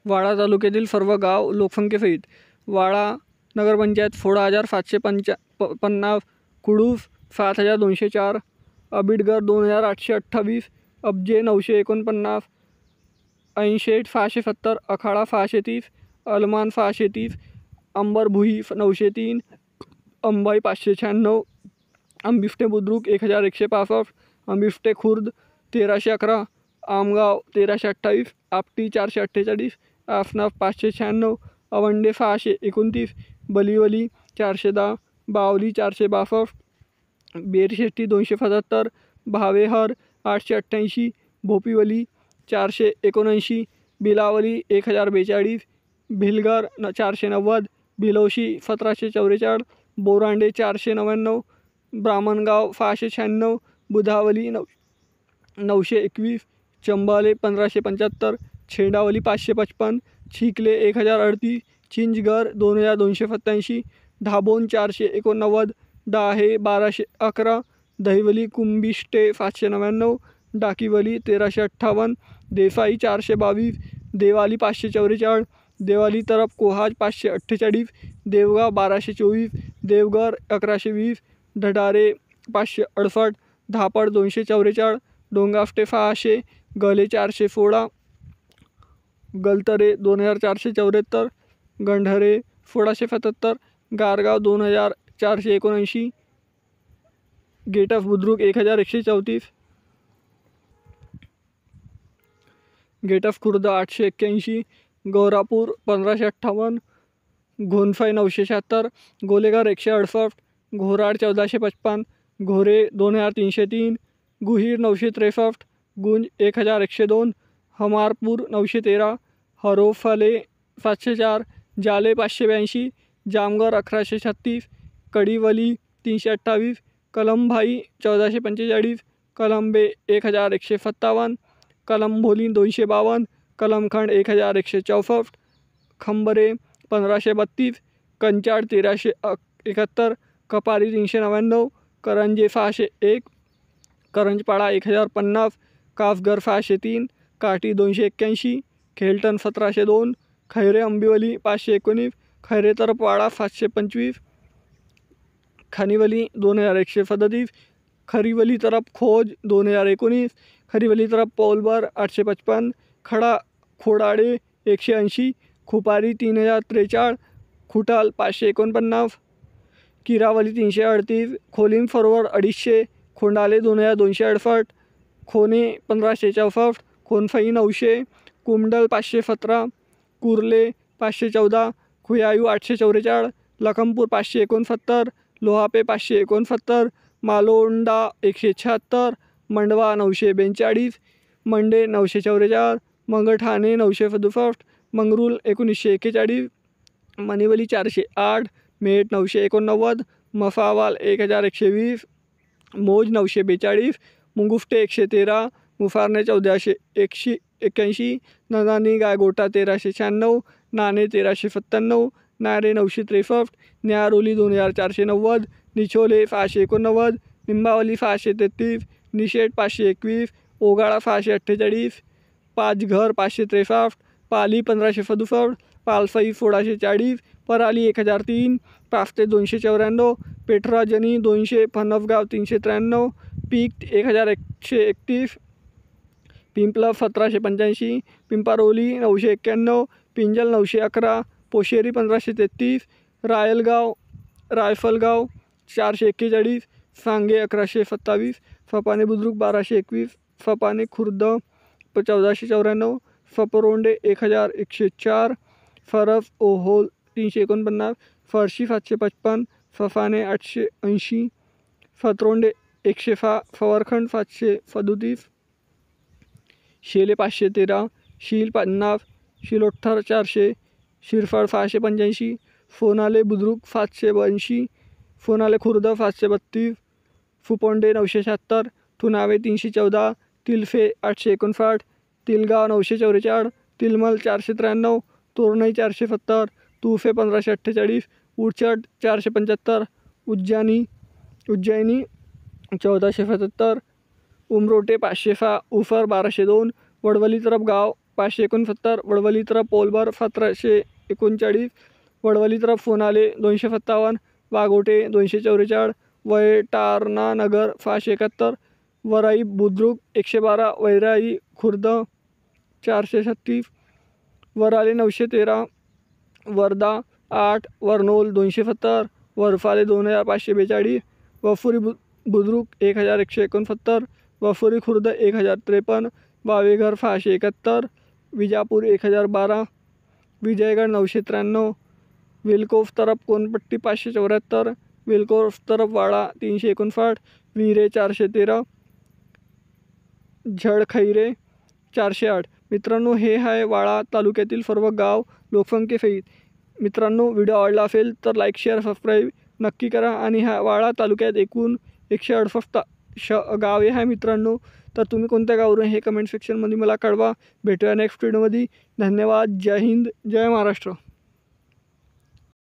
वाडा तालुक्यातील सर्व गाव लोकसंख्येसहित. वाडा नगरपंचायत 16,750, कुडूस 7,204, अबिडगर 2,828, अब्जे 949, ऐनशेट 670, अखाडा 630, अलमान 630, अंबरभुई 903, अंबाई 596, आंबिष्टे बुद्रुक 1,165, आंबिष्टे खुर्द 1,311, आमगाव 1,328, आपटी 448, आसनाफ 596, अवंडे 629, बलिवली 410, बावली 462, बेरशेट्टी 277, भावेहर 888, भोपिवली 479, बिलावली 1,042, भिलगर 490, भिलौशी 1,744, बोरांडे 499, ब्राह्मणगाव 696, बुधावली 921, चंबाले 1,575, छेडावली 555, चिखले 1,038, चिंचघर 2,287, ढाबोन 489, डाहे 1,211, दहिवली कुंबिष्टे 799, डाकीवली 1,358, देसाई 422, देवाली 544, देवाली तरफ कोहाज 548, देवगाव 1,224, देवघर 1,120, ढडारे 568, धापड 244, डोंगाफ्टे 600, गले 416, गलतरे 2,474, गंढरे 1,677, गारगाव 2,479, गेट ऑफ बुद्रुक 1,134, गेट ऑफ खुर्द 881, गौरापूर 1,558, घोनफाई 976, गोलेघर 168, घोराड 1,455, घोरे 2,303, गुहीर 963, गुंज 1,102, हमारपूर 913, हरोफले 704, जाले 582, जामगर 1,136, कडिवली 328, कलमभाई 1,445, कलंबे 1,157, कलंभोली 252, कलमखंड 1,164, खंबरे 1,532, कंचाड 1,371, कपारी 399, करंजे 601, करंजपाडा 1,050, कासघर 603, काटी 281, खेलटण 1,702, खैरे अंबिवली 519, खैरे तरपवाडा 725, खानिवली 2,137, खरीवली तरफ खोज 2,019, खरीवली तरफ पौलबर 855, खडा खोडाडे 180, खुपारी 3,043, खुटाल 549, किरावली 338, खोलीम फॉरवर्ड 250, खोंडाले 2,268, खोने 1,564, खोनफई 900, कुमडल 517, कुर्ले 514, खुयायू 844, लखमपूर 569, लोहापे 569, मालोंडा 176, मंडवा 942, मंडे 944, मंगठाणे 967, मंगरूळ 1,941, मनिवली 408, मेट 989, मफावाल 1,120, मोज 942, मुंगुफ्टे 113, मुफारणे 1,481, ननानी गायगोटा 1,396, नाणे 1,397, नारे 963, न्यारोली 2,490, निचोले 689, निंबावली 633, निशेट 521, ओगाळा 648, पाचघर 563, पाली 1,567, पालफई 1,640, पराली 1,003, पाफ्ते 294, पेठराजनी 200, फणसगाव 393, पीक 1,131, पिंपला 1,785, पिंपारोली 991, पिंजल 911, पोशेरी 1,533, रायफलगाव 441, सांगे 1,127, फपाने बुद्रुक 1,221, फपाने खुर्द 1,494, फपरोंडे 1,104, फरस ओहोल 349, फरशी 755, फफाने 880, फतरोंडे 106, फवरखंड 737, शेले 513, शील 50, शिलोठ्ठर 400, शिरफळ 685, फोनाले बुद्रुक 782, फोनाले खुर्द 732, फुपोंडे 976, ठुनावे 314, तिलफे 859, तिलगाव 944, तिलमल 493, तोरणई 470, तुफे 1,548, उडचट 475, उज्जैनी 1,477, उमरोटे 506, उफर 1,202, वडवली तरफ गाव 569, वडवली तरफ पौलबार 1739, वडवली तरफ फोनाले 257, वाघोटे 244, वैटारणा नगर 571, वराई बुद्रुक 112, वैराई खुर्द 436, वराले 913, वर्धा 8, वरनोल 270, वरफाले 2542, वफुरी बुद्रुक 1169, वफुरी खुर्द 1053, वावेघर 571, विजापूर 1012, विजयगड 993, विलकोफ तरफ कोनपट्टी 574, विलकोफ तरफ वाडा 359, विहिरे 413, झडखैरे 408. मित्रांनो, हे आहे वाडा तालुक्यातील सर्व गाव लोकसंख्येसहित. मित्रांनो, व्हिडिओ आवडला असेल तर लाईक शेअर सबस्क्राईब नक्की करा. आणि ह्या वाडा तालुक्यात एकूण 168 गावे आहे मित्रांनो. तर तुम्ही कोणत्या गावावरून हे कमेंट सेक्शनमध्ये मला कळवा. भेटूया नेक्स्ट व्हिडिओमध्ये. धन्यवाद. जय हिंद, जय महाराष्ट्र.